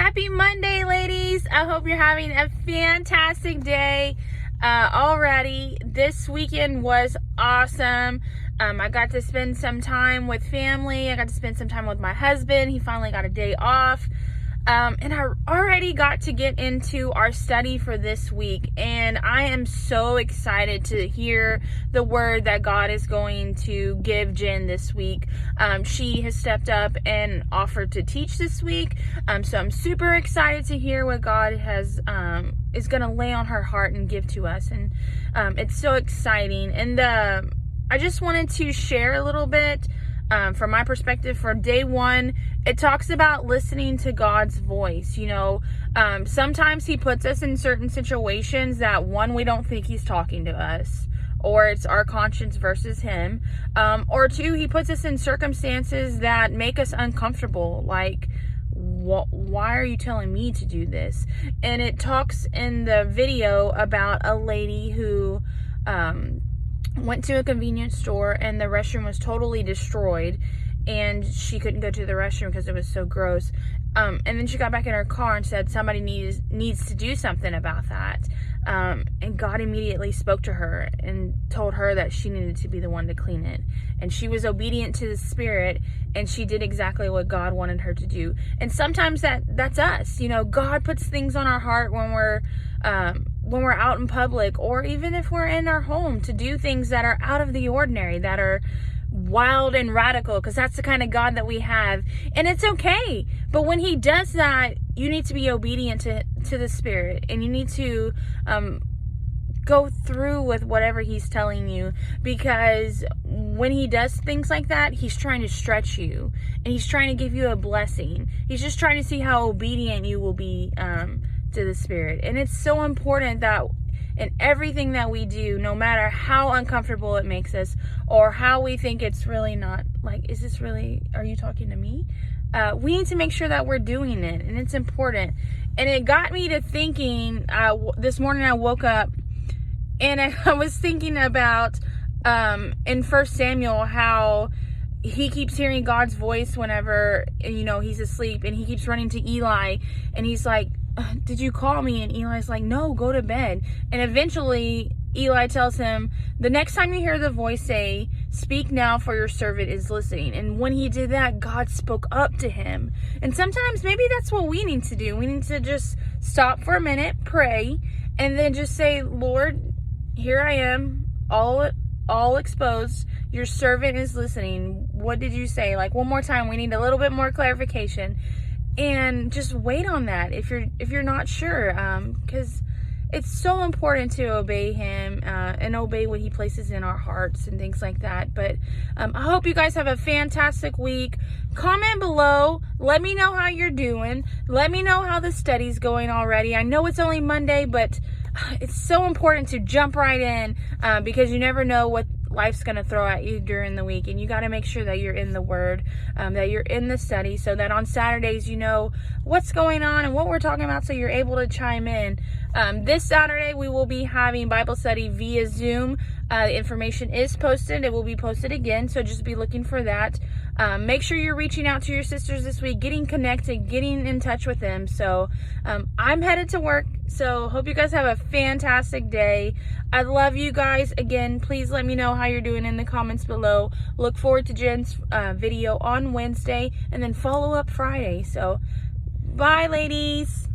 Happy Monday, ladies. I hope you're having a fantastic day already. This weekend was awesome. I got to spend some time with family. I got to spend some time with my husband. He finally got a day off. And I already got to get into our study for this week, and I am so excited to hear the word that God is going to give Jen this week. She has stepped up and offered to teach this week, so I'm super excited to hear what God has is going to lay on her heart and give to us, and it's so exciting. And I just wanted to share a little bit from my perspective. For day one, it talks about listening to God's voice. You know, sometimes he puts us in certain situations that, one, we don't think he's talking to us, or it's our conscience versus him, or two, he puts us in circumstances that make us uncomfortable, like, why are you telling me to do this? And it talks in the video about a lady who went to a convenience store and the restroom was totally destroyed, and she couldn't go to the restroom because it was so gross. And then she got back in her car and said somebody needs to do something about that. And God immediately spoke to her and told her that she needed to be the one to clean it. And she was obedient to the Spirit, and she did exactly what God wanted her to do. And sometimes that's us. You know, God puts things on our heart when we're out in public, or even if we're in our home, to do things that are out of the ordinary, that are wild and radical, because that's the kind of God that we have. And it's okay. But when he does that, you need to be obedient to the Spirit, and you need to go through with whatever he's telling you, because when he does things like that, he's trying to stretch you, and he's trying to give you a blessing. He's just trying to see how obedient you will be to the Spirit. And it's so important that in everything that we do, no matter how uncomfortable it makes us, or how we think it's really not, like, is this really, are you talking to me? We need to make sure that we're doing it, and it's important. And it got me to thinking, this morning I woke up and I was thinking about in 1 Samuel how he keeps hearing God's voice whenever, you know, he's asleep, and he keeps running to Eli, and he's like, did you call me? And Eli's like, no, go to bed. And eventually Eli tells him, the next time you hear the voice say, speak now, for your servant is listening. And when he did that, God spoke up to him. And sometimes maybe that's what we need to do. We need to just stop for a minute, pray, and then just say, Lord, here I am, all exposed. Your servant is listening. What did you say? Like, one more time. We need a little bit more clarification. And just wait on that if you're not sure, because it's so important to obey him and obey what he places in our hearts and things like that. But I hope you guys have a fantastic week. Comment below. Let me know how you're doing. Let me know how the study's going already. I know it's only Monday, but it's so important to jump right in because you never know what life's going to throw at you during the week, and you got to make sure that you're in the Word, that you're in the study, so that on Saturdays you know what's going on and what we're talking about, so you're able to chime in. This Saturday we will be having Bible study via Zoom. The information is posted. It will be posted again, so just be looking for that. Make sure you're reaching out to your sisters this week, getting connected, getting in touch with them. So I'm headed to work, so hope you guys have a fantastic day. I love you guys. Again, please let me know how you're doing in the comments below. Look forward to Jen's video on Wednesday, and then follow up Friday. So bye, ladies.